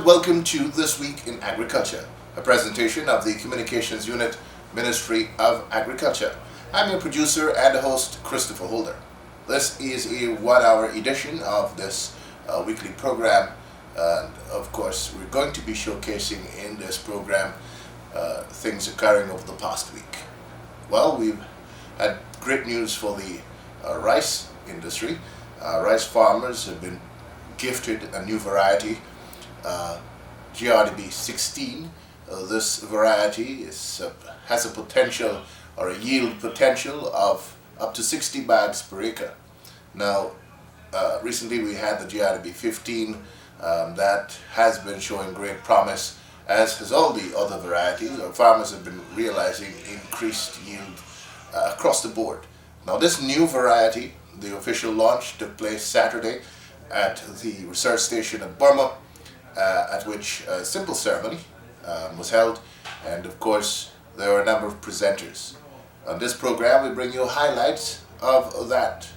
and welcome to This Week in Agriculture, a presentation of the Communications Unit, Ministry of Agriculture. I'm your producer and host, Christopher Holder. This is a 1-hour edition of this weekly program, and of course we're going to be showcasing in this program things occurring over the past week. Well, we've had great news for the rice industry. Rice farmers have been gifted a new variety, Grdb 16. This variety has a potential or a yield potential of up to 60 bags per acre. Now, recently we had the Grdb 15 that has been showing great promise, as has all the other varieties. Our farmers have been realizing increased yield across the board. Now, this new variety, the official launch took place Saturday at the research station at Burma, at which a simple ceremony was held, and of course there were a number of presenters. On this program we bring you highlights of that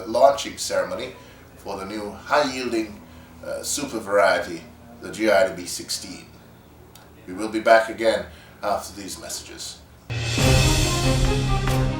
launching ceremony for the new high-yielding super variety, the Grdb 16. We will be back again after these messages.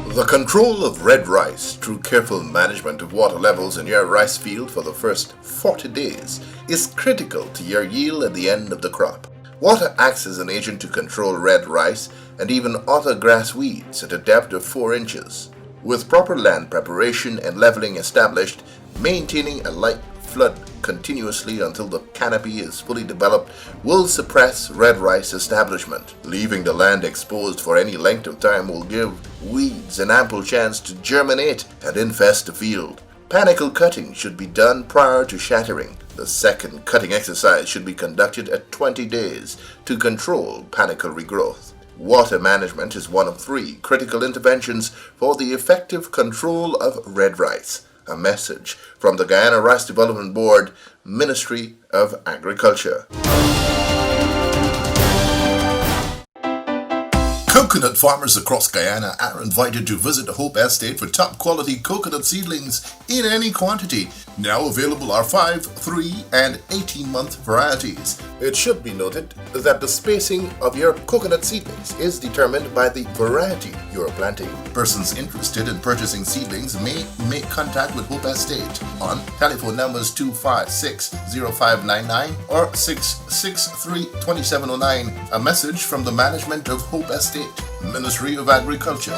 The control of red rice through careful management of water levels in your rice field for the first 40 days is critical to your yield at the end of the crop. Water acts as an agent to control red rice and even other grass weeds at a depth of 4 inches. With proper land preparation and leveling established, maintaining a light flood continuously until the canopy is fully developed will suppress red rice establishment. Leaving the land exposed for any length of time will give weeds an ample chance to germinate and infest the field. Panicle cutting should be done prior to shattering. The second cutting exercise should be conducted at 20 days to control panicle regrowth. Water management is one of 3 critical interventions for the effective control of red rice. A message from the Guyana Rice Development Board, Ministry of Agriculture. Coconut farmers across Guyana are invited to visit the Hope Estate for top quality coconut seedlings in any quantity. Now available are 5, 3, and 18-month varieties. It should be noted that the spacing of your coconut seedlings is determined by the variety you are planting. Persons interested in purchasing seedlings may make contact with Hope Estate on telephone numbers 256-0599 or 663-2709. A message from the management of Hope Estate, Ministry of Agriculture.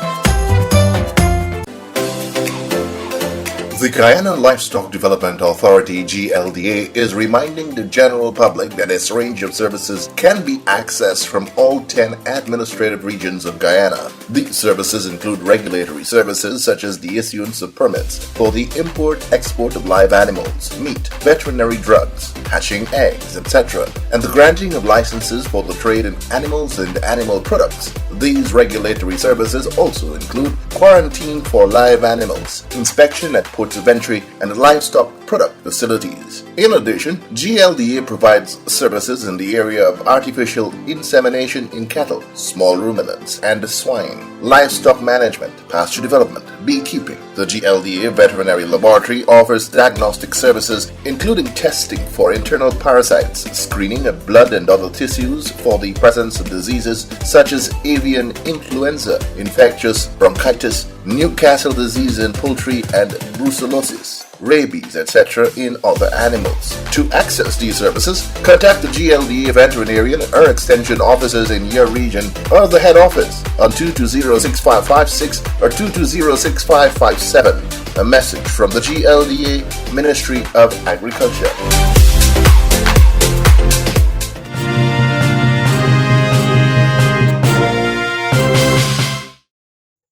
The Guyana Livestock Development Authority, GLDA, is reminding the general public that its range of services can be accessed from all 10 administrative regions of Guyana. These services include regulatory services such as the issuance of permits for the import-export of live animals, meat, veterinary drugs, hatching eggs, etc., and the granting of licenses for the trade in animals and animal products. These regulatory services also include quarantine for live animals, inspection at ports of entry, and livestock product facilities. In addition, GLDA provides services in the area of artificial insemination in cattle, small ruminants, and swine, livestock management, pasture development, beekeeping. The GLDA Veterinary Laboratory offers diagnostic services including testing for internal parasites, screening of blood and other tissues for the presence of diseases such as avian influenza, infectious bronchitis, Newcastle disease in poultry, and brucellosis, rabies, etc. in other animals. To access these services, contact the GLDA veterinarian or extension officers in your region or the head office on 220-6556 or 220-6557. A message from the GLDA, Ministry of Agriculture.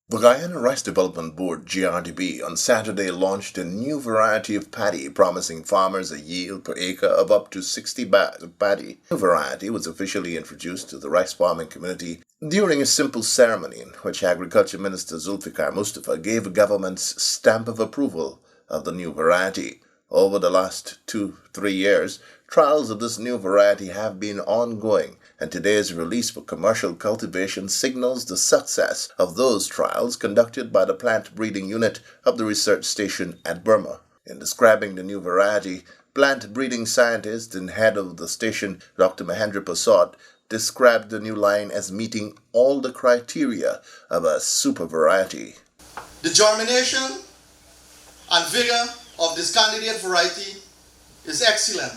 The Guyana Rice Development Board, Grdb, on Saturday launched a new variety of paddy, promising farmers a yield per acre of up to 60 bags of paddy. The variety was officially introduced to the rice farming community during a simple ceremony in which Agriculture Minister Zulfikar Mustafa gave the government's stamp of approval of the new variety. Over the last 2-3 years, trials of this new variety have been ongoing, and today's release for commercial cultivation signals the success of those trials conducted by the plant breeding unit of the research station at Burma. In describing the new variety, Plant breeding scientist and head of the station, Dr. Mahendra Prasad, described the new line as meeting all the criteria of a super variety. The germination and vigor of this candidate variety is excellent.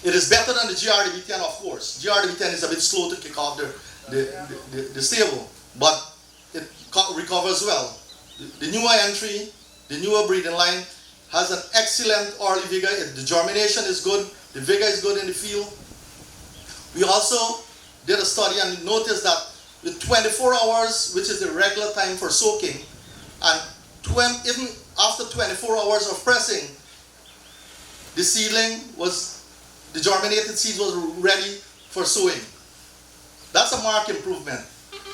It is better than the Grdb10, of course. Grdb10 is a bit slow to kick off the stable, but it recovers well. The newer entry, the newer breeding line, has an excellent early vigor. The germination is good, the vigor is good in the field. We also did a study and noticed that with 24 hours, which is the regular time for soaking, and even after 24 hours of pressing, the germinated seeds was ready for sowing. That's a marked improvement.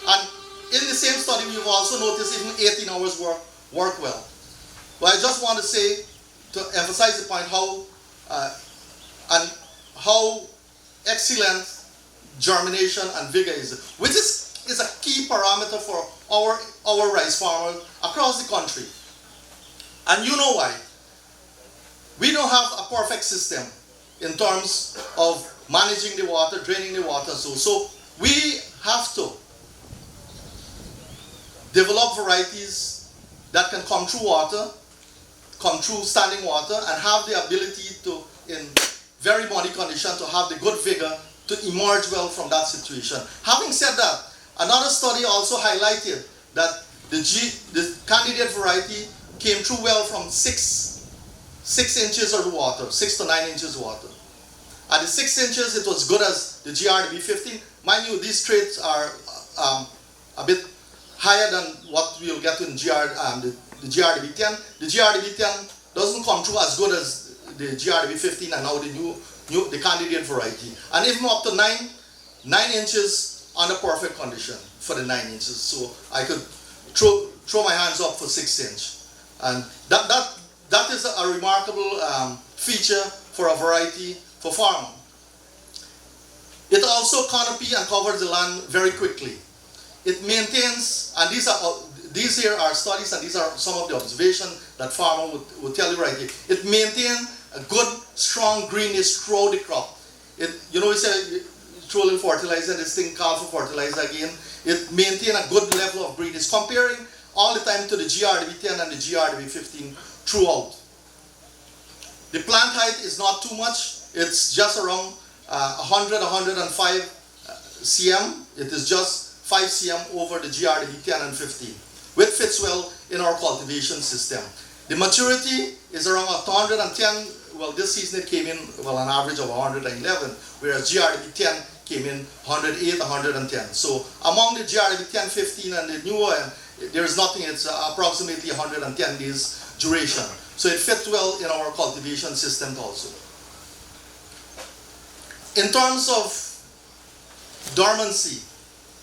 And in the same study, we've also noticed even 18 hours work well. But I just want to say, to emphasize the point, how excellent germination and vigor is, which is a key parameter for our rice farmers across the country. And you know why. We don't have a perfect system in terms of managing the water, draining the water. So we have to develop varieties that can come through water, come through standing water, and have the ability to, in very muddy condition, to have the good vigor to emerge well from that situation. Having said that, another study also highlighted that the candidate variety came through well from 6 inches of water, 6 to 9 inches of water. At the 6 inches, it was good as the Grdb15. Mind you, these traits are a bit higher than what we'll get in the Grdb10. The Grdb10 doesn't come through as good as the Grdb15 and now the candidate variety. And even up to 9 inches under perfect condition for the 9 inches. So I could throw my hands up for 6 inch. And that is a remarkable feature for a variety for farming. It also canopy and covers the land very quickly. It maintains, and these here are studies, and these are some of the observations that farmer would tell you right here. It maintains a good, strong greenness throughout the crop. We say throw a little fertilizer, this thing called for fertilizer again. It maintains a good level of greenness, comparing all the time to the Grdb10 and the Grdb15 throughout. The plant height is not too much. It's just around 105 cm. It is just 5 cm over the Grdb10 and 15, which fits well in our cultivation system. The maturity is around 110. Well, this season it came in, an average of 111, whereas Grdb10 came in 108, 110. So among the Grdb10, 15 and the newer, there is nothing. It's approximately 110 days duration. So it fits well in our cultivation system also. In terms of dormancy,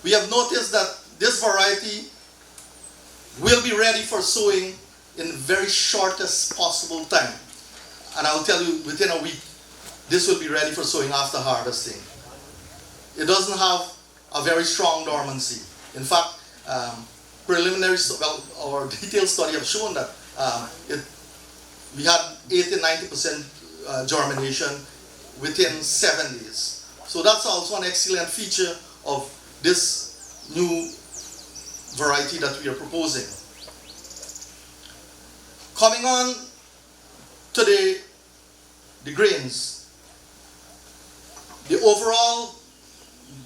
we have noticed that this variety will be ready for sowing in very shortest possible time. And I'll tell you, within a week, this will be ready for sowing after harvesting. It doesn't have a very strong dormancy. In fact, our detailed study have shown that we had 80-90% germination within 7 days. So that's also an excellent feature of this new variety that we are proposing. Coming on to the grains, the overall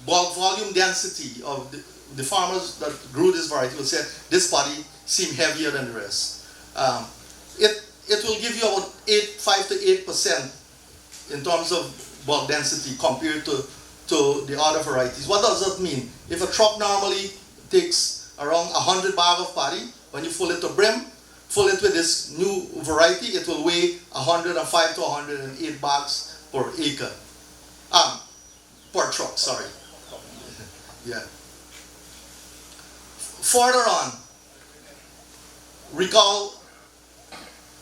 bulk volume density of the farmers that grew this variety will say this body seemed heavier than the rest. It will give you about 5 to 8% in terms of bulk density compared to the other varieties. What does that mean? If a truck normally takes around 100 bags of paddy, when you fill it to brim, fill it with this new variety, it will weigh 105 to 108 bags per acre. Per truck, sorry. Yeah. Further on, recall,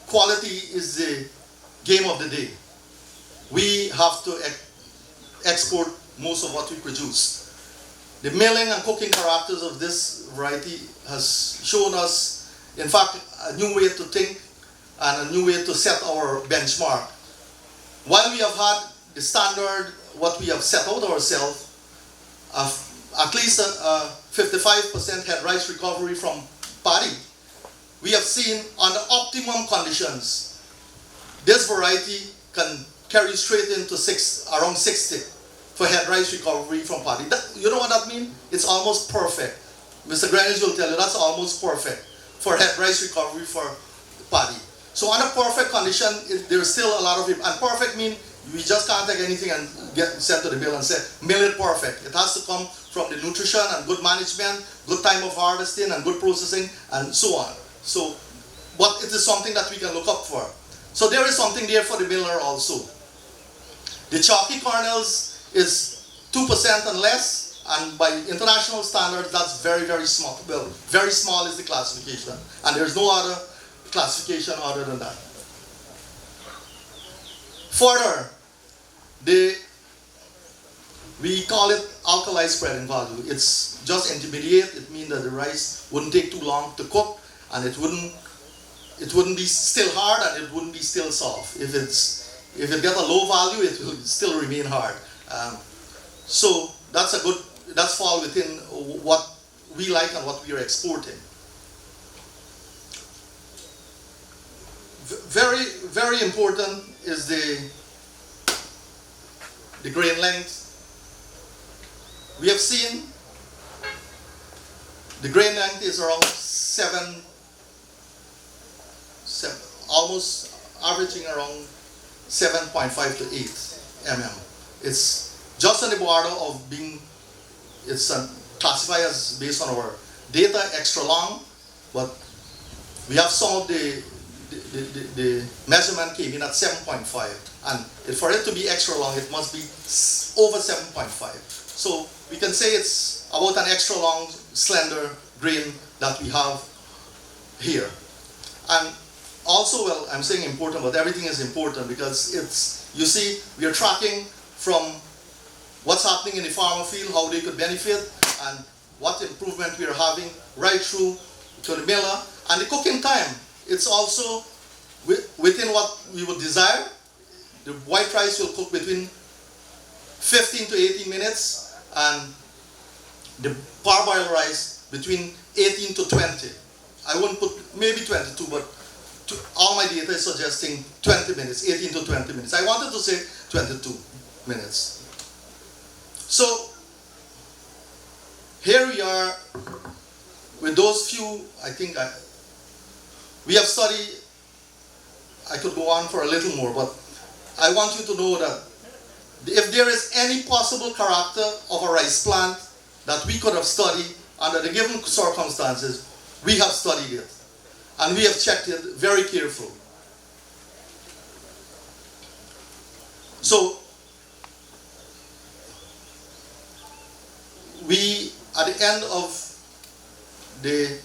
quality is the game of the day. We have to export most of what we produce. The milling and cooking characters of this variety has shown us, in fact, a new way to think and a new way to set our benchmark. While we have had the standard, what we have set out ourselves, at least a 55% head rice recovery from paddy, we have seen under optimum conditions, this variety can carry straight into around 60 for head rice recovery from paddy. You know what that means? It's almost perfect. Mr. Greenwich will tell you that's almost perfect for head rice recovery for paddy. So under perfect condition, there's still a lot of it. And perfect means we just can't take anything and get sent to the mill and say, mill it perfect. It has to come from the nutrition and good management, good time of harvesting and good processing and so on. So, but it is something that we can look up for. So there is something there for the miller also. The chalky kernels is 2% and less, and by international standards, that's very, very small. Well, very small is the classification, and there's no other classification other than that. Further, we call it alkali spreading value. It's just intermediate. It means that the rice wouldn't take too long to cook, and it wouldn't be still hard, and it wouldn't be still soft. If it gets a low value, it will still remain hard. So that's fall within what we like and what we are exporting. Very, very important is the grain length. We have seen the grain length is around 7, almost averaging around 7.5 to 8 mm. It's just on the border of being, it's classified as, based on our data, extra long, but we have some of the measurement came in at 7.5, and for it to be extra long, it must be over 7.5. So we can say it's about an extra long, slender grain that we have here. And also, well, I'm saying important, but everything is important because it's, you see, we are tracking from what's happening in the farmer field, how they could benefit, and what improvement we are having right through to the miller. And the cooking time, it's also within what we would desire. The white rice will cook between 15 to 18 minutes, and the parboiled rice between 18 to 20. I won't put, maybe 22, but all my data is suggesting 20 minutes, 18 to 20 minutes. I wanted to say 22 minutes. So, here we are with those few, we have studied, I could go on for a little more, but I want you to know that if there is any possible character of a rice plant that we could have studied under the given circumstances, we have studied it. And we have checked it very carefully. So, we, at the end of the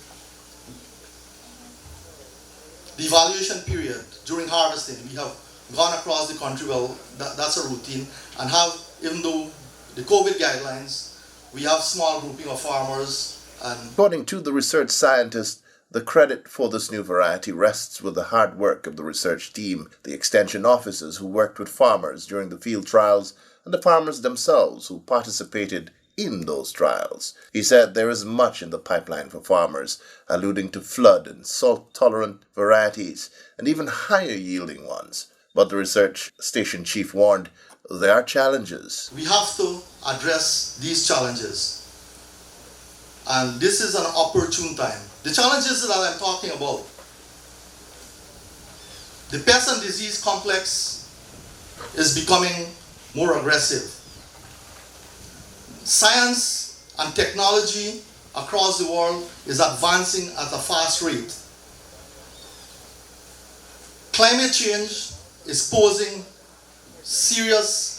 evaluation period, during harvesting, we have gone across the country, well, that's a routine, and have, even though the COVID guidelines, we have small grouping of farmers. And according to the research scientist, the credit for this new variety rests with the hard work of the research team, the extension officers who worked with farmers during the field trials, and the farmers themselves who participated in those trials. He said there is much in the pipeline for farmers, alluding to flood and salt-tolerant varieties, and even higher-yielding ones. But the research station chief warned there are challenges. We have to address these challenges. And this is an opportune time. The challenges that I'm talking about, the pest and disease complex is becoming more aggressive. Science and technology across the world is advancing at a fast rate. Climate change is posing serious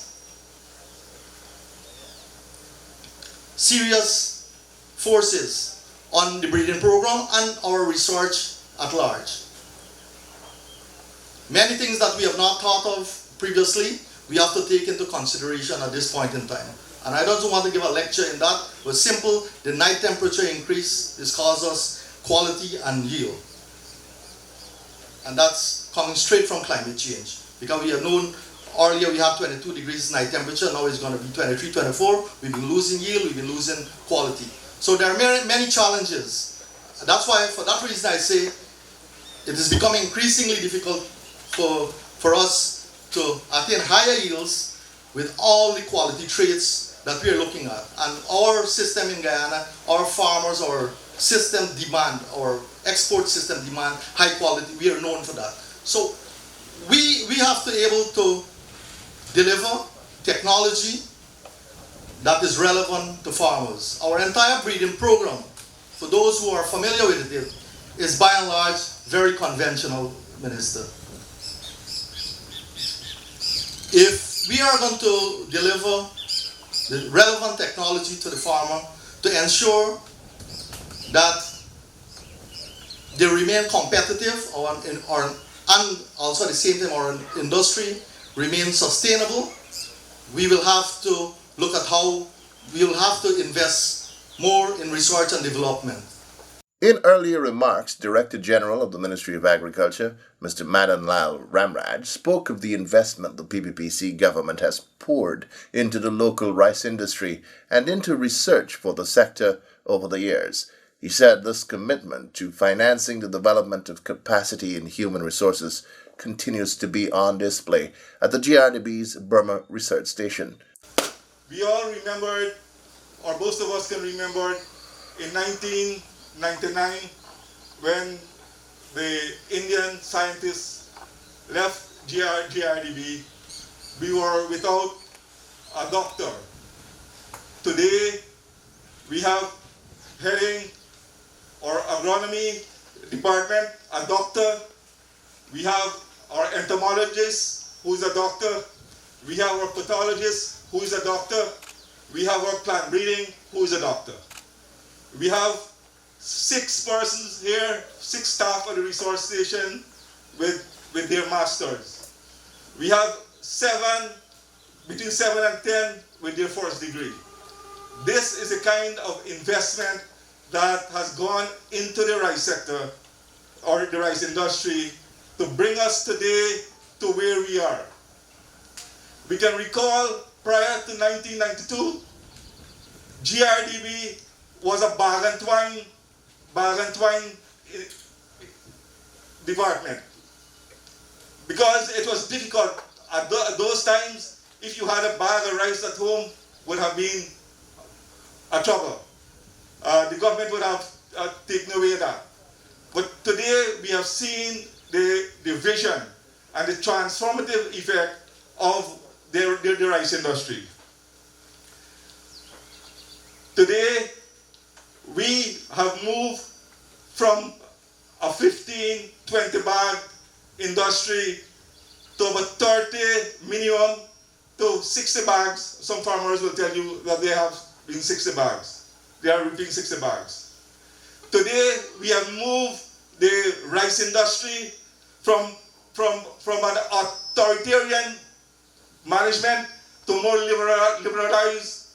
forces on the breeding program and our research at large. Many things that we have not thought of previously, we have to take into consideration at this point in time. And I don't want to give a lecture in that, but simple, the night temperature increase is causes quality and yield. And that's coming straight from climate change. Because we have known earlier we have 22 degrees night temperature, now it's going to be 23, 24. We've been losing yield, we've been losing quality. So there are many challenges. That's why, for that reason, I say it is becoming increasingly difficult for us to attain higher yields with all the quality traits that we are looking at. And our system in Guyana, our farmers, our system demand, our export system demand high quality. We are known for that. So we have to be able to deliver technology that is relevant to farmers. Our entire breeding program, for those who are familiar with it, is by and large very conventional, Minister. If we are going to deliver the relevant technology to the farmer to ensure that they remain competitive and also at the same time our industry remains sustainable, we will have to look at how we will have to invest more in research and development. In earlier remarks, Director General of the Ministry of Agriculture, Mr. Madan Lal Ramraj, spoke of the investment the PPPC government has poured into the local rice industry and into research for the sector over the years. He said this commitment to financing the development of capacity in human resources continues to be on display at the Grdb's Burma Research Station. We all remembered, or most of us can remember, in 1999 when the Indian scientists left Grdb, we were without a doctor. Today, we have heading our agronomy department, a doctor. We have our entomologist, who is a doctor. We have our pathologist, who is a doctor. We have our plant breeding, who is a doctor. We have 6 persons here, 6 staff at the resource station with their masters. We have between 7 and 10 with their first degree. This is the kind of investment that has gone into the rice sector or the rice industry to bring us today to where we are. We can recall prior to 1992, Grdb was a bag and twine department. Because it was difficult at those times, if you had a bag of rice at home, would have been a trouble. The government would have taken away that. But today we have seen the vision and the transformative effect of the rice industry. Today, we have moved from a 15, 20 bag industry to about 30 minimum to 60 bags. Some farmers will tell you that they have been 60 bags. They are reaping 60 bags. Today, we have moved the rice industry from an authoritarian management to more liberalized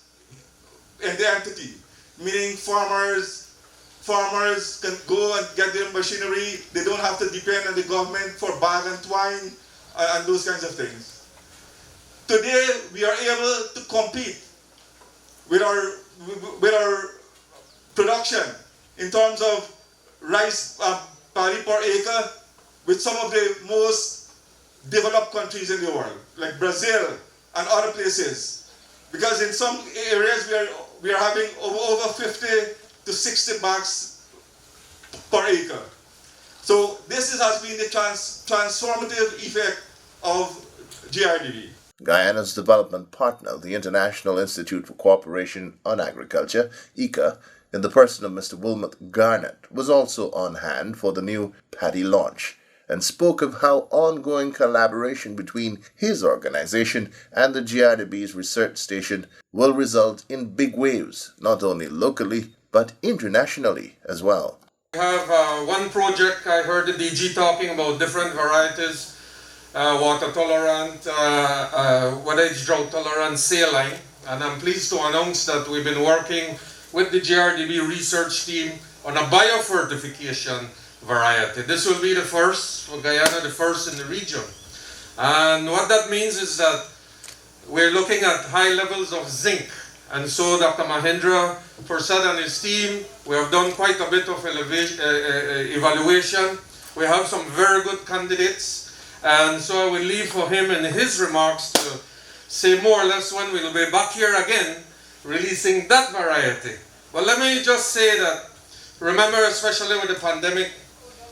entity, meaning farmers can go and get their machinery. They don't have to depend on the government for bag and twine and those kinds of things. Today, we are able to compete with our production in terms of rice paddy per acre with some of the most developed countries in the world, like Brazil and other places. Because in some areas we are having over 50 to 60 bags per acre. So this has been the transformative effect of Grdb. Guyana's development partner, the International Institute for Cooperation on Agriculture, ICA, in the person of Mr. Wilmot Garnett, was also on hand for the new paddy launch and spoke of how ongoing collaboration between his organization and the Grdb's research station will result in big waves, not only locally, but internationally as well. We have one project. I heard the DG talking about different varieties, water tolerant, whether it's drought tolerant saline, and I'm pleased to announce that we've been working with the Grdb research team on a biofertification variety. This will be the first for Guyana, the first in the region. And what that means is that we're looking at high levels of zinc. And so Dr. Mahendra Persad and his team, we have done quite a bit of evaluation. We have some very good candidates. And so I will leave for him in his remarks to say more or less when we'll be back here again, releasing that variety. But let me just say that, remember, especially with the pandemic,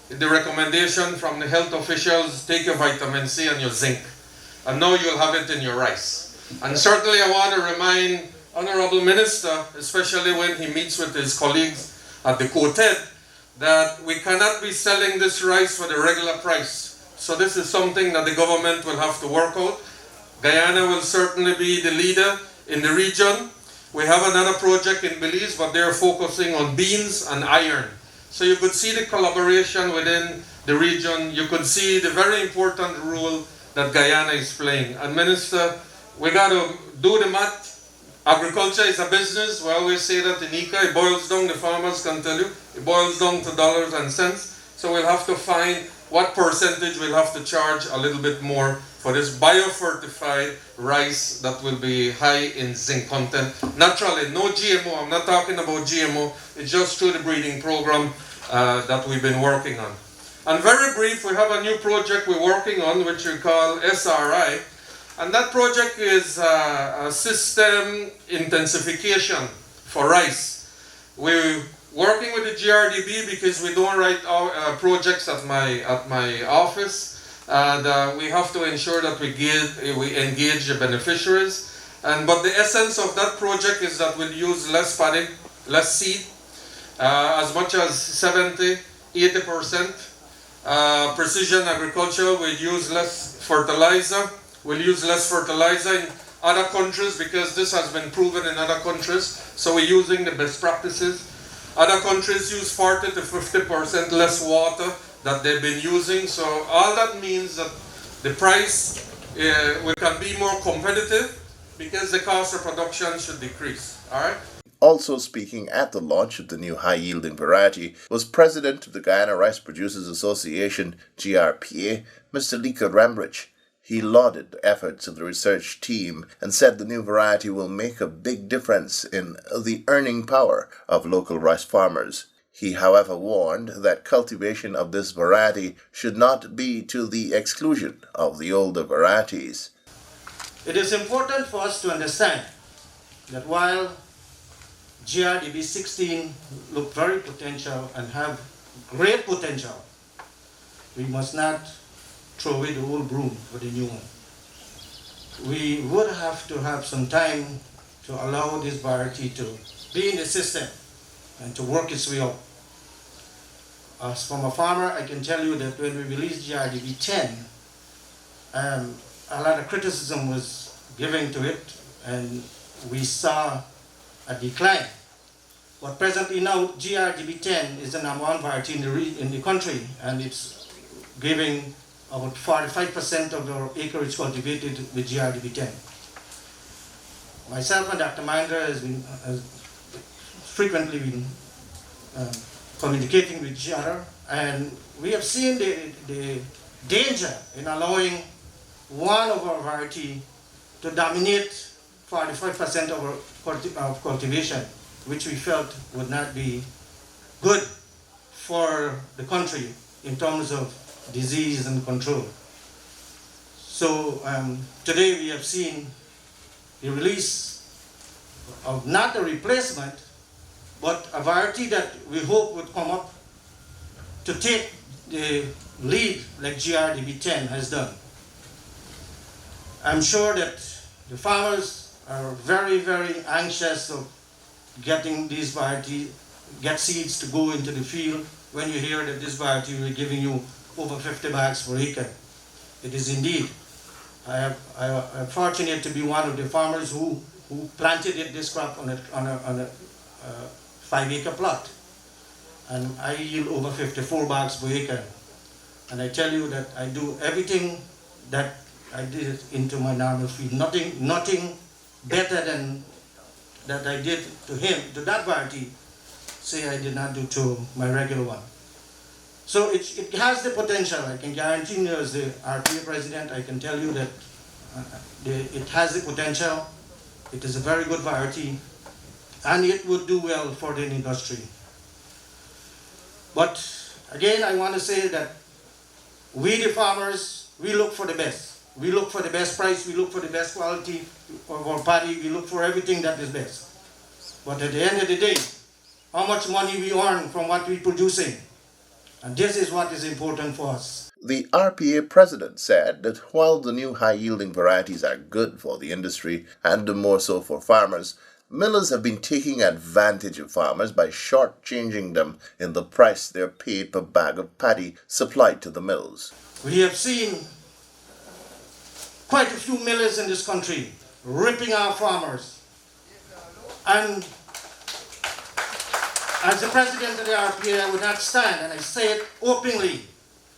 the recommendation from the health officials, take your vitamin C and your zinc. And now you'll have it in your rice. And certainly I want to remind Honorable Minister, especially when he meets with his colleagues at the Quartet, that we cannot be selling this rice for the regular price. So this is something that the government will have to work out. Guyana will certainly be the leader in the region. We have another project in Belize, but they're focusing on beans and iron. So you could see the collaboration within the region. You could see the very important role that Guyana is playing. And Minister, we got to do the math. Agriculture is a business. We always say that in ICA, it boils down, the farmers can tell you, it boils down to dollars and cents. So we'll have to find what percentage we'll have to charge a little bit more for this biofertified rice that will be high in zinc content. Naturally, no GMO. I'm not talking about GMO. It's just through the breeding program that we've been working on. And very brief, we have a new project we're working on, which we call SRI. And that project is a system intensification for rice. We're working with the Grdb because we don't write our projects at my office, and we have to ensure that we engage the beneficiaries. But the essence of that project is that we'll use less paddy, less seed, as much as 70–80%. Precision agriculture will use less fertilizer. We'll use less fertilizer in other countries because this has been proven in other countries. So we're using the best practices. Other countries use 40–50% less water that they've been using. So all that means that the price we can be more competitive because the cost of production should decrease. All right. Also speaking at the launch of the new high-yielding variety was President of the Guyana Rice Producers Association, GRPA, Mr. Lika Rambrich. He lauded the efforts of the research team and said the new variety will make a big difference in the earning power of local rice farmers. He, however, warned that cultivation of this variety should not be to the exclusion of the older varieties. It is important for us to understand that while Grdb 16 look very potential and have great potential, we must not throw away the old broom for the new one. We would have to have some time to allow this variety to be in the system and to work its way up. As from a farmer, I can tell you that when we released Grdb 10, a lot of criticism was given to it, and we saw a decline. But presently now, Grdb 10 is the #1 variety in the country, and it's giving about 45% of our acreage cultivated with Grdb 10. Myself and Dr. Mahendra has frequently been communicating with each other, and we have seen the danger in allowing one of our variety to dominate 45% of our cultivation, which we felt would not be good for the country in terms of disease and control. So today we have seen the release of not a replacement, but a variety that we hope would come up to take the lead like Grdb 10 has done. I'm sure that the farmers are very, very anxious of getting these variety, get seeds to go into the field when you hear that this variety will be giving you over 50 bags per acre. It is indeed. I'm fortunate to be one of the farmers who planted this crop on a 5-acre plot, and I yield over 54 bags per acre. And I tell you that I do everything that I did into my normal field. Nothing better than that I did to that variety, say I did not do to my regular one. So it has the potential. I can guarantee you as the RPA president, I can tell you that it has the potential. It is a very good variety, and it would do well for the industry. But again, I want to say that we, the farmers, we look for the best. We look for the best price, we look for the best quality of our paddy, we look for everything that is best. But at the end of the day, how much money we earn from what we're producing. And this is what is important for us. The RPA president said that while the new high-yielding varieties are good for the industry and more so for farmers, millers have been taking advantage of farmers by shortchanging them in the price they're paid per bag of paddy supplied to the mills. We have seen quite a few millers in this country ripping our farmers. And as the president of the RPA, I would not stand, and I say it openly,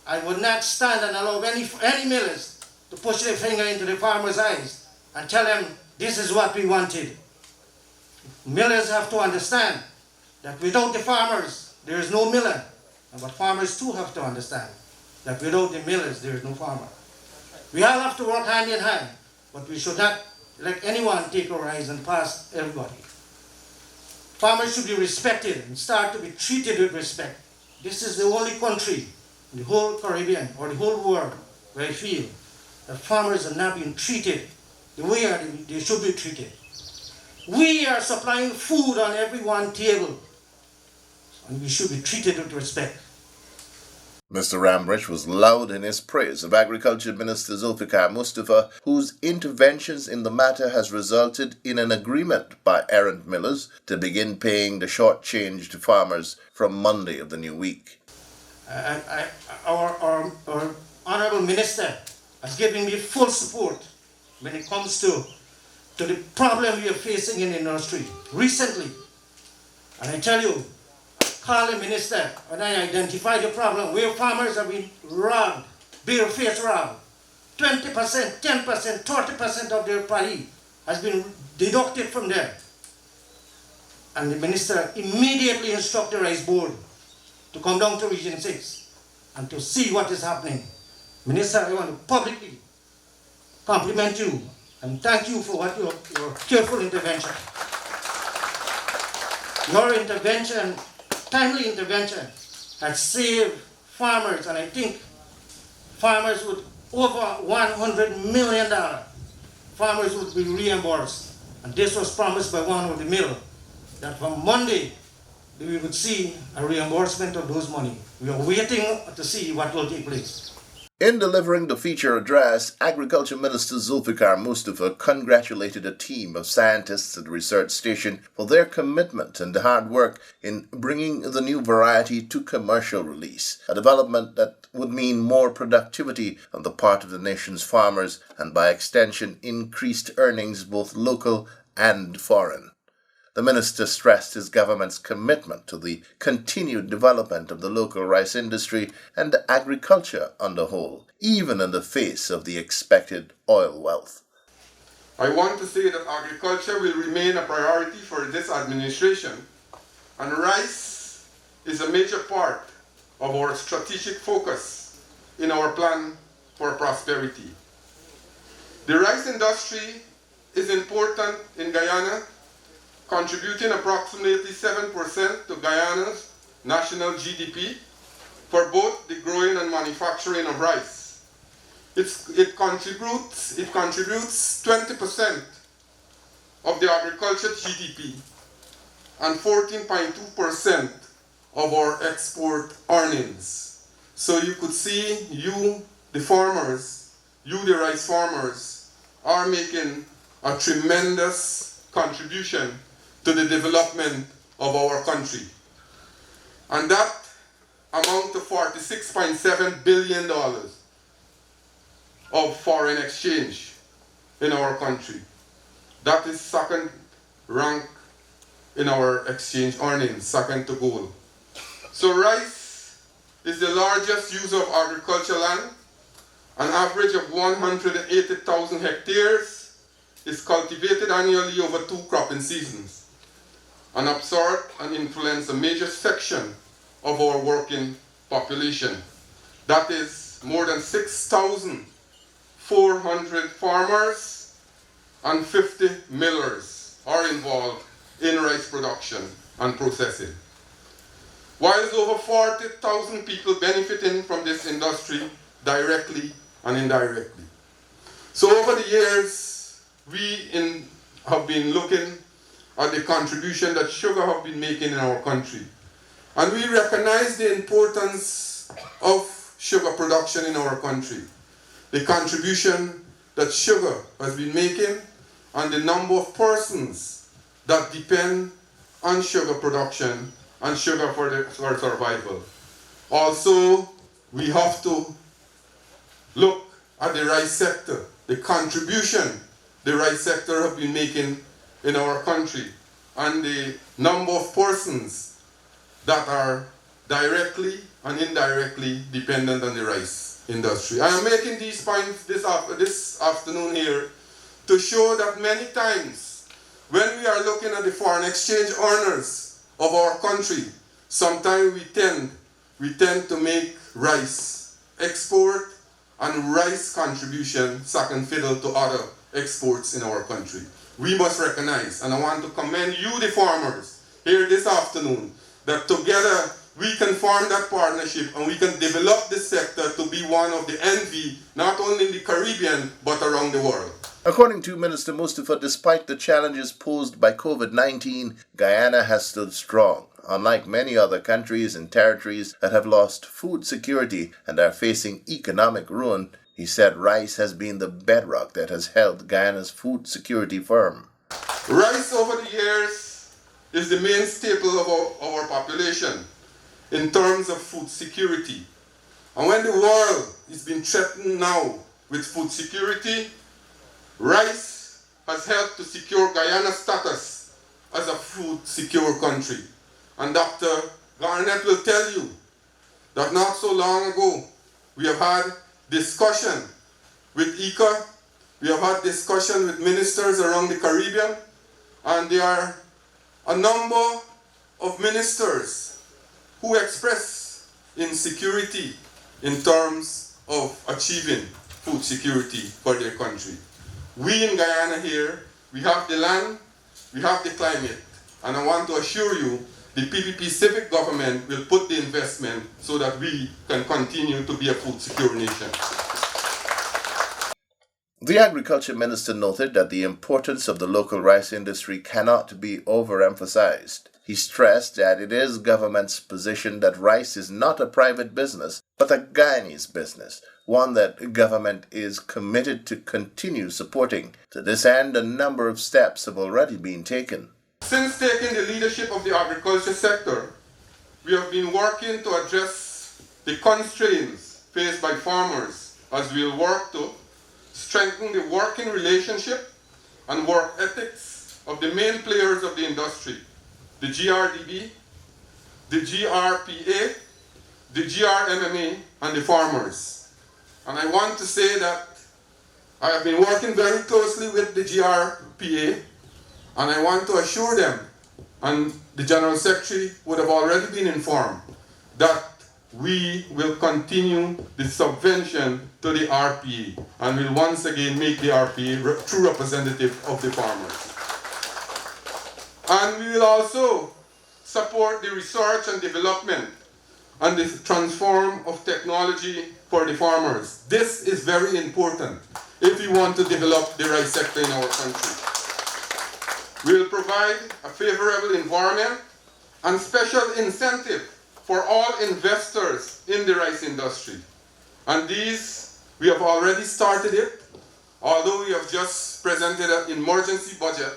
I would not stand and allow any millers to push their finger into the farmer's eyes and tell them this is what we wanted. Millers have to understand that without the farmers, there is no miller. But farmers too have to understand that without the millers, there is no farmer. We all have to work hand in hand, but we should not let anyone take our eyes and pass everybody. Farmers should be respected and start to be treated with respect. This is the only country in the whole Caribbean or the whole world where I feel that farmers are not being treated the way they should be treated. We are supplying food on everyone's table, and we should be treated with respect. Mr. Ramrich was loud in his praise of Agriculture Minister Zulfikar Mustafa, whose interventions in the matter has resulted in an agreement by errant millers to begin paying the short change to farmers from Monday of the new week. Our Honourable Minister has given me full support when it comes to the problem we are facing in the industry recently. And I tell you, call the minister and I identify the problem where farmers have been robbed, bare-faced robbed. 20%, 10%, 30% of their pay has been deducted from them. And the minister immediately instructed the Rice Board to come down to Region 6 and to see what is happening. Minister, I want to publicly compliment you and thank you for what your careful intervention. Your intervention, timely intervention, has saved farmers, and I think farmers with over $100 million, farmers would be reimbursed. And this was promised by one of the mill, that from Monday, we would see a reimbursement of those money. We are waiting to see what will take place. In delivering the feature address, Agriculture Minister Zulfikar Mustafa congratulated a team of scientists at the research station for their commitment and hard work in bringing the new variety to commercial release, a development that would mean more productivity on the part of the nation's farmers and by extension increased earnings both local and foreign. The minister stressed his government's commitment to the continued development of the local rice industry and agriculture on the whole, even in the face of the expected oil wealth. I want to say that agriculture will remain a priority for this administration, and rice is a major part of our strategic focus in our plan for prosperity. The rice industry is important in Guyana, contributing approximately 7% to Guyana's national GDP for both the growing and manufacturing of rice. It contributes 20% of the agriculture GDP and 14.2% of our export earnings. So you could see you, the farmers, the rice farmers, are making a tremendous contribution to the development of our country. And that amount to $46.7 billion of foreign exchange in our country. That is second rank in our exchange earnings, second to gold. So rice is the largest user of agricultural land. An average of 180,000 hectares is cultivated annually over 2 cropping seasons, and absorb and influence a major section of our working population. That is more than 6,400 farmers and 50 millers are involved in rice production and processing. Whilst over 40,000 people benefiting from this industry directly and indirectly. So over the years, we have been looking at the contribution that sugar have been making in our country. And we recognize the importance of sugar production in our country, the contribution that sugar has been making, and the number of persons that depend on sugar production and sugar for survival. Also, we have to look at the rice sector, the contribution the rice sector have been making in our country, and the number of persons that are directly and indirectly dependent on the rice industry. I am making these points this afternoon here to show that many times when we are looking at the foreign exchange earners of our country, sometimes we tend to make rice export and rice contribution second fiddle to other exports in our country. We must recognize, and I want to commend you, the farmers, here this afternoon, that together we can form that partnership and we can develop this sector to be one of the envy, not only in the Caribbean, but around the world. According to Minister Mustafa, despite the challenges posed by COVID-19, Guyana has stood strong, unlike many other countries and territories that have lost food security and are facing economic ruin. He said rice has been the bedrock that has held Guyana's food security firm. Rice over the years is the main staple of our population in terms of food security. And when the world is being threatened now with food security, rice has helped to secure Guyana's status as a food secure country. And Dr. Garnett will tell you that not so long ago, we have had discussion with ICA, we have had discussion with ministers around the Caribbean, and there are a number of ministers who express insecurity in terms of achieving food security for their country. We in Guyana here, we have the land, we have the climate, and I want to assure you the PPP civic government will put the investment so that we can continue to be a food secure nation. The Agriculture Minister noted that the importance of the local rice industry cannot be overemphasized. He stressed that it is government's position that rice is not a private business, but a Guyanese business, one that government is committed to continue supporting. To this end, a number of steps have already been taken. Since taking the leadership of the agriculture sector, we have been working to address the constraints faced by farmers as we will work to strengthen the working relationship and work ethics of the main players of the industry, the Grdb, the GRPA, the GRMMA, and the farmers. And I want to say that I have been working very closely with the GRPA, and I want to assure them, and the General Secretary would have already been informed, that we will continue the subvention to the RPA and will once again make the RPA true representative of the farmers. And we will also support the research and development and the transform of technology for the farmers. This is very important if we want to develop the rice sector in our country. We will provide a favorable environment and special incentive for all investors in the rice industry. And these, we have already started it, although we have just presented an emergency budget.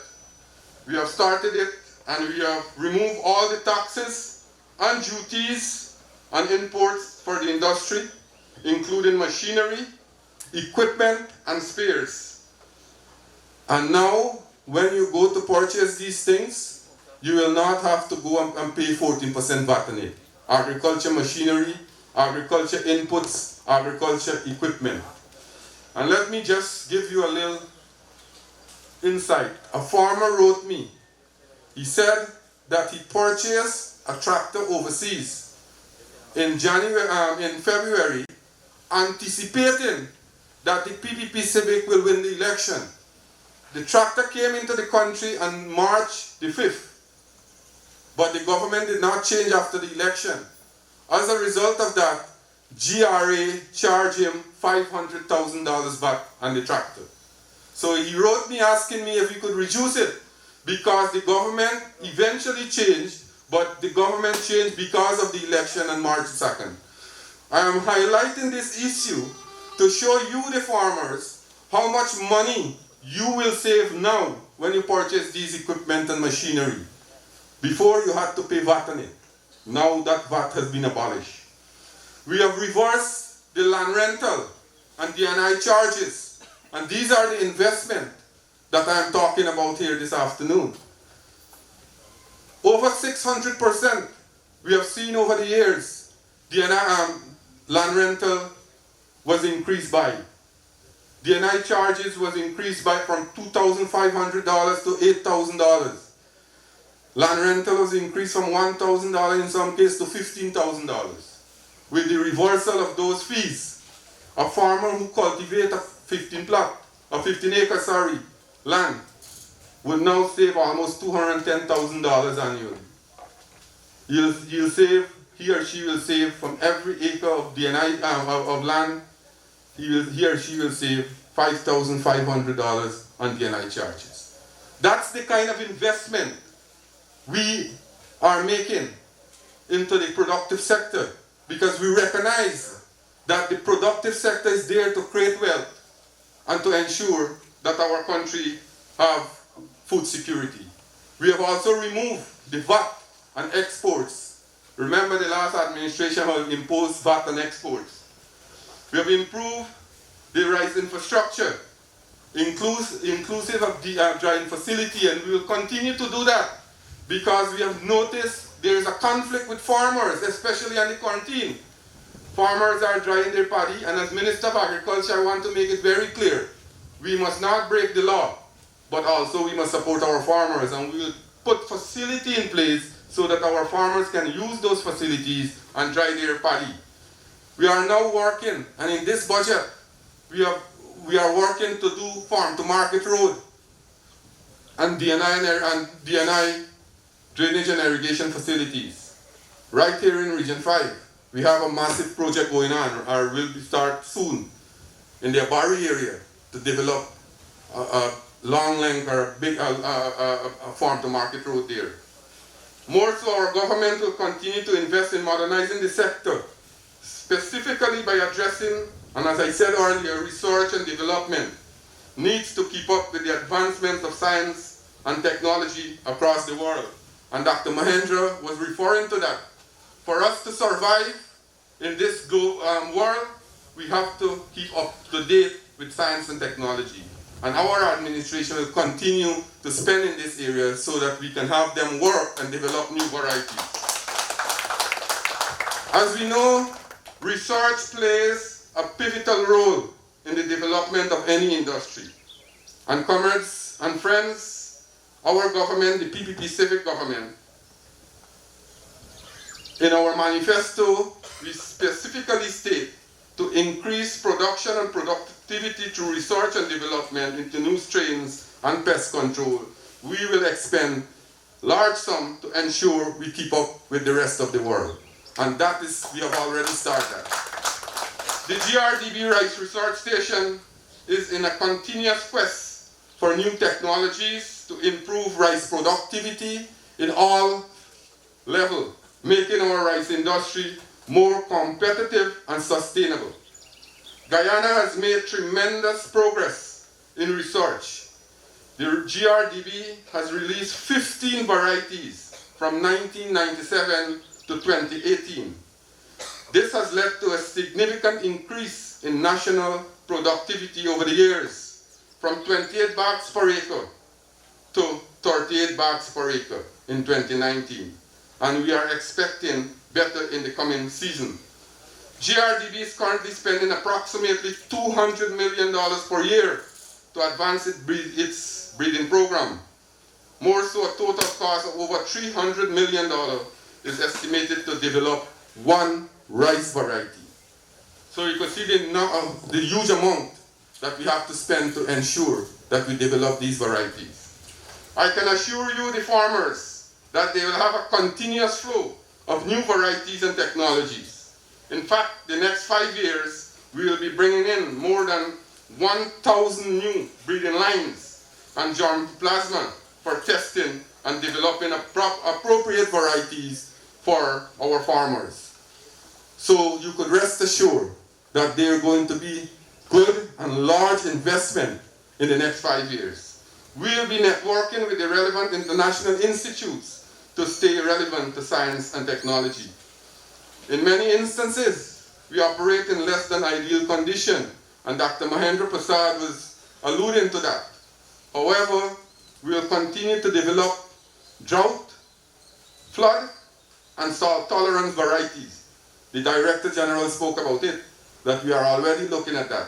We have started it and we have removed all the taxes and duties on imports for the industry, including machinery, equipment, and spares. And now, when you go to purchase these things, you will not have to go and pay 14% VAT on it. Agriculture machinery, agriculture inputs, agriculture equipment. And let me just give you a little insight. A farmer wrote me. He said that he purchased a tractor overseas in February, anticipating that the PPP Civic will win the election. The tractor came into the country on March the 5th, but the government did not change after the election. As a result of that, GRA charged him $500,000 back on the tractor. So he wrote me asking me if he could reduce it, because the government eventually changed, but the government changed because of the election on March 2nd. I am highlighting this issue to show you, the farmers, how much money you will save now when you purchase these equipment and machinery. Before, you had to pay VAT on it. Now that VAT has been abolished. We have reversed the land rental and DNI charges, and these are the investment that I am talking about here this afternoon. Over 600% we have seen over the years. DNI land rental was increased by. DNI charges was increased by from $2,500 to $8,000. Land rental was increased from $1,000 in some cases to $15,000. With the reversal of those fees, a farmer who cultivates a 15 acre land will now save almost $210,000 annually. He or she will save from every acre of DNI of land. He or she will save $5,500 on DNI charges. That's the kind of investment we are making into the productive sector, because we recognize that the productive sector is there to create wealth and to ensure that our country have food security. We have also removed the VAT on exports. Remember, the last administration has imposed VAT on exports. We have improved the rice infrastructure, inclusive of the drying facility, and we will continue to do that, because we have noticed there is a conflict with farmers, especially on the quarantine. Farmers are drying their paddy, and as Minister of Agriculture, I want to make it very clear, we must not break the law, but also we must support our farmers, and we will put facility in place so that our farmers can use those facilities and dry their paddy. We are now working, and in this budget, we are working to do farm to market road and DNI drainage and irrigation facilities. Right here in Region 5, we have a massive project going on, or will start soon, in the Abari area to develop a long length or a big farm to market road there. More so, our government will continue to invest in modernizing the sector, specifically by addressing, and as I said earlier, research and development needs to keep up with the advancements of science and technology across the world. And Dr. Mahendra was referring to that. For us to survive in this world, we have to keep up to date with science and technology. And our administration will continue to spend in this area so that we can have them work and develop new varieties. As we know, research plays a pivotal role in the development of any industry. And comrades and friends, our government, the PPP Civic government, in our manifesto, we specifically state to increase production and productivity through research and development into new strains and pest control. We will expend large sums to ensure we keep up with the rest of the world. And that is, we have already started. The Grdb Rice Research Station is in a continuous quest for new technologies to improve rice productivity in all levels, making our rice industry more competitive and sustainable. Guyana has made tremendous progress in research. The Grdb has released 15 varieties from 1997 to 2018. This has led to a significant increase in national productivity over the years, from 28 bags per acre to 38 bags per acre in 2019. And we are expecting better in the coming season. Grdb is currently spending approximately $200 million per year to advance its breeding program. More so, a total cost of over $300 million is estimated to develop one rice variety. So you can see the huge amount that we have to spend to ensure that we develop these varieties. I can assure you, the farmers, that they will have a continuous flow of new varieties and technologies. In fact, the next 5 years, we will be bringing in more than 1,000 new breeding lines and germplasm for testing and developing appropriate varieties for our farmers. So you could rest assured that they are going to be good and large investment in the next 5 years. We'll be networking with the relevant international institutes to stay relevant to science and technology. In many instances, we operate in less than ideal condition, and Dr. Mahendra Prasad was alluding to that. However, we will continue to develop drought, flood, and salt tolerance varieties. The Director General spoke about it, that we are already looking at that,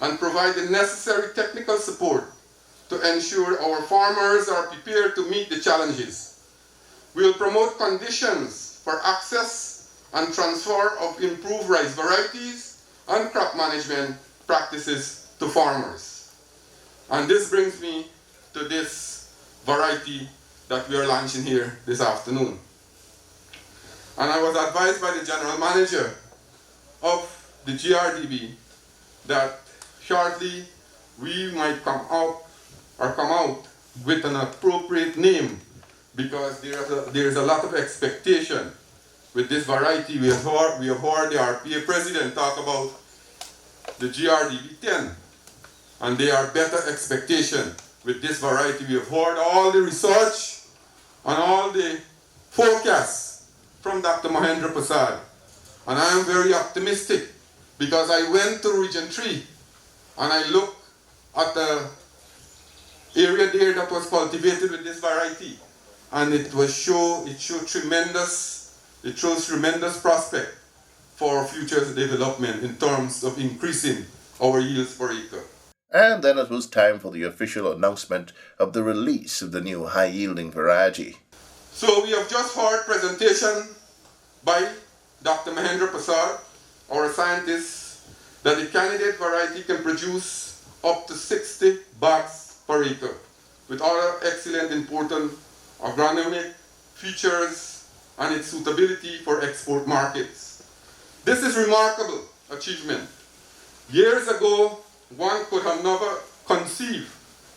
and provide the necessary technical support to ensure our farmers are prepared to meet the challenges. We will promote conditions for access and transfer of improved rice varieties and crop management practices to farmers. And this brings me to this variety that we are launching here this afternoon. And I was advised by the General Manager of the Grdb that shortly we might come out with an appropriate name, because there is a lot of expectation with this variety. We have heard the RPA President talk about the Grdb 10, and there are better expectation with this variety. We have heard all the research and all the forecasts from Dr. Mahendra Prasad, and I am very optimistic, because I went to Region 3 and I looked at the area there that was cultivated with this variety, and it shows tremendous prospect for future development in terms of increasing our yields per acre. And then it was time for the official announcement of the release of the new high-yielding variety. So we have just heard presentation by Dr. Mahendra Prasad, our scientist, that the candidate variety can produce up to 60 bags per acre, with other excellent important agronomic features and its suitability for export markets. This is remarkable achievement. Years ago, one could have never conceived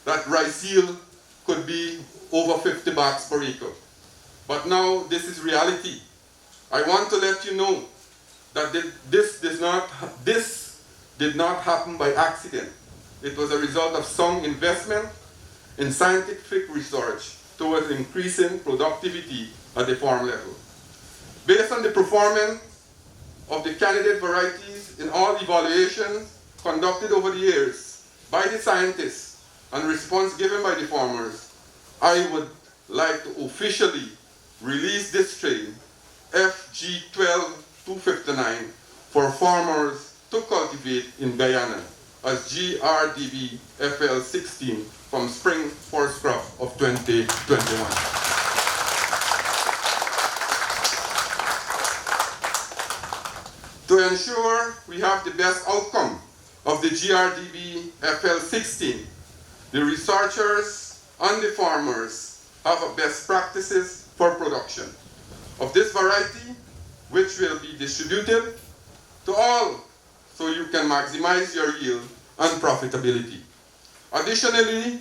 that rice yield could be over 50 bags per acre. But now this is reality. I want to let you know that this did not happen by accident. It was a result of some investment in scientific research towards increasing productivity at the farm level. Based on the performance of the candidate varieties in all evaluations conducted over the years by the scientists and response given by the farmers, I would like to officially release this strain, FG12259, for farmers to cultivate in Guyana as Grdb FL16 from spring first crop of 2021. To ensure we have the best outcome of the Grdb FL16, the researchers and the farmers have a best practices for production of this variety, which will be distributed to all so you can maximize your yield and profitability. Additionally,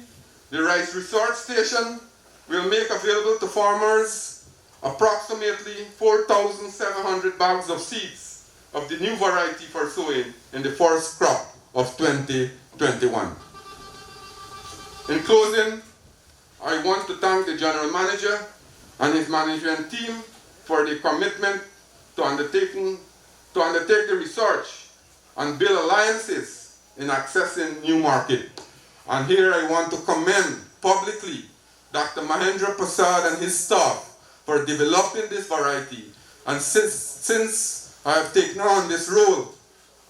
the Rice Research Station will make available to farmers approximately 4,700 bags of seeds of the new variety for sowing in the first crop of 2021. In closing, I want to thank the General Manager and his management team for the commitment to undertake the research and build alliances in accessing new market. And here I want to commend publicly Dr. Mahendra Prasad and his staff for developing this variety. And since I have taken on this role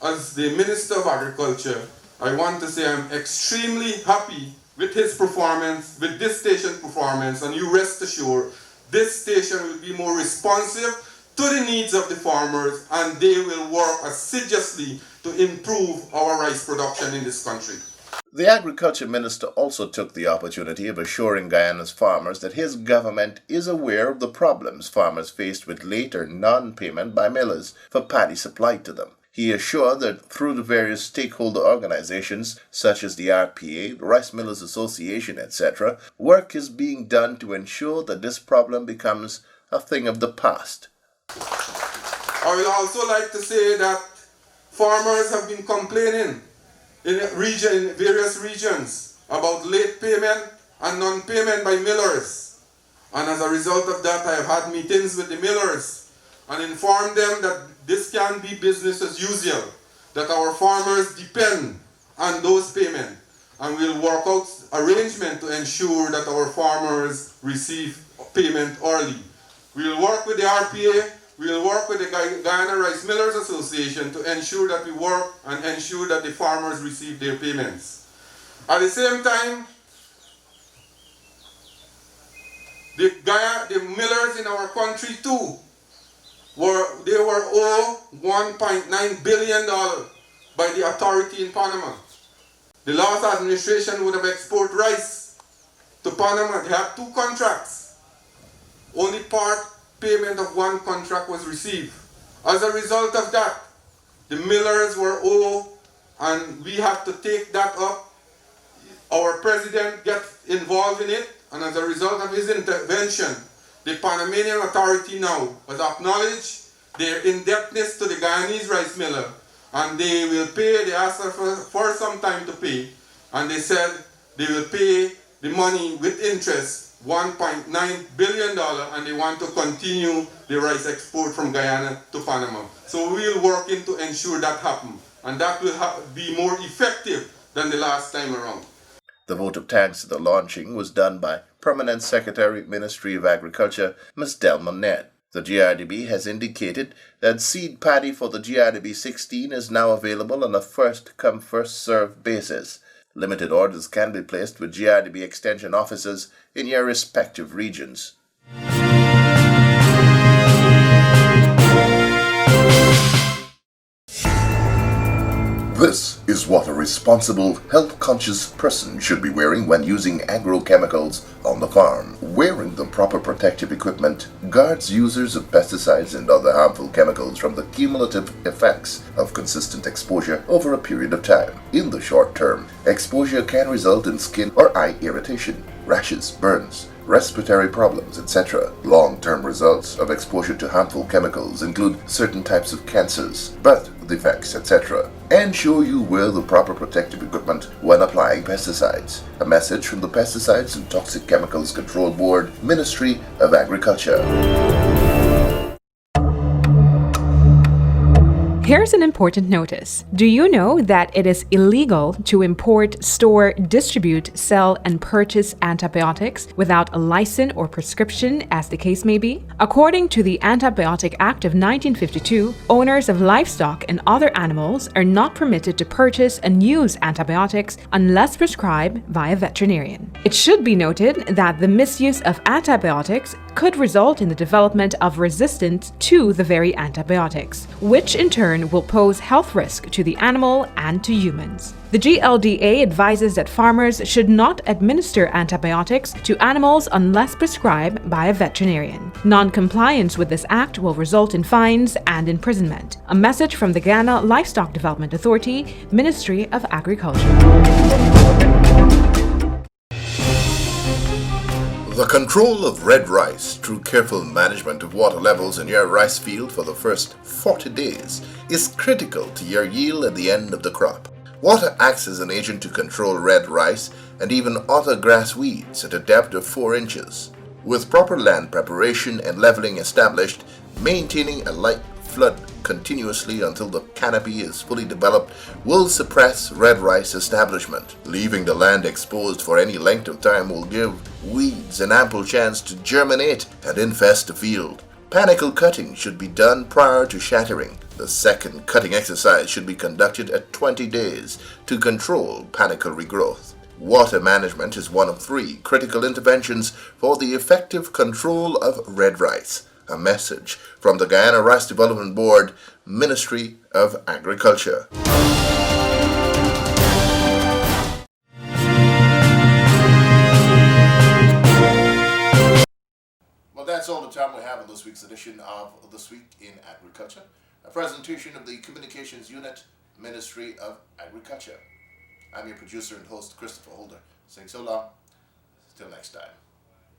as the Minister of Agriculture, I want to say I'm extremely happy with his performance, with this station performance, and you rest assured this station will be more responsive to the needs of the farmers, and they will work assiduously to improve our rice production in this country. The Agriculture Minister also took the opportunity of assuring Guyana's farmers that his government is aware of the problems farmers faced with late or non-payment by millers for paddy supplied to them. He assured that through the various stakeholder organizations such as the RPA, the Rice Millers Association, etc., work is being done to ensure that this problem becomes a thing of the past. I would also like to say that farmers have been complaining in various regions about late payment and non-payment by millers. And as a result of that, I have had meetings with the millers and informed them that this can be business as usual, that our farmers depend on those payments, and we'll work out arrangement to ensure that our farmers receive payment early. We'll work with the RPA, we'll work with the Guyana Rice Millers Association to ensure that we work and ensure that the farmers receive their payments. At the same time, the millers in our country too, were owed $1.9 billion by the authority in Panama. The last administration would have exported rice to Panama. They had 2 contracts. Only part payment of 1 contract was received. As a result of that, the millers were owed, and we have to take that up. Our president gets involved in it, and as a result of his intervention, the Panamanian authority now has acknowledged their indebtedness to the Guyanese rice miller, and they will pay. They asked for some time to pay, and they said they will pay the money with interest, $1.9 billion, and they want to continue the rice export from Guyana to Panama. So we'll work in to ensure that happens, and that will be more effective than the last time around. The vote of thanks at the launching was done by Permanent Secretary, Ministry of Agriculture, Ms. Delma Ned. The Grdb has indicated that seed paddy for the Grdb 16 is now available on a first-come, first-served basis. Limited orders can be placed with Grdb Extension officers in your respective regions. This is what a responsible, health-conscious person should be wearing when using agrochemicals on the farm. Wearing the proper protective equipment guards users of pesticides and other harmful chemicals from the cumulative effects of consistent exposure over a period of time. In the short term, exposure can result in skin or eye irritation, rashes, burns, respiratory problems, etc. Long-term results of exposure to harmful chemicals include certain types of cancers, birth defects, etc. Ensure you wear the proper protective equipment when applying pesticides. A message from the Pesticides and Toxic Chemicals Control Board, Ministry of Agriculture. Here's an important notice. Do you know that it is illegal to import, store, distribute, sell, and purchase antibiotics without a license or prescription, as the case may be? According to the Antibiotic Act of 1952, owners of livestock and other animals are not permitted to purchase and use antibiotics unless prescribed by a veterinarian. It should be noted that the misuse of antibiotics could result in the development of resistance to the very antibiotics, which in turn will pose health risk to the animal and to humans. The GLDA advises that farmers should not administer antibiotics to animals unless prescribed by a veterinarian. Non-compliance with this act will result in fines and imprisonment. A message from the Guyana Livestock Development Authority, Ministry of Agriculture. The control of red rice through careful management of water levels in your rice field for the first 40 days is critical to your yield at the end of the crop. Water acts as an agent to control red rice and even other grass weeds at a depth of 4 inches. With proper land preparation and leveling established, maintaining a light flood continuously until the canopy is fully developed will suppress red rice establishment. Leaving the land exposed for any length of time will give weeds an ample chance to germinate and infest the field. Panicle cutting should be done prior to shattering. The second cutting exercise should be conducted at 20 days to control panicle regrowth. Water management is one of 3 critical interventions for the effective control of red rice. A message from the Guyana Rice Development Board, Ministry of Agriculture. Well, that's all the time we have in this week's edition of This Week in Agriculture, a presentation of the Communications Unit, Ministry of Agriculture. I'm your producer and host, Christopher Holder, saying so long, till next time.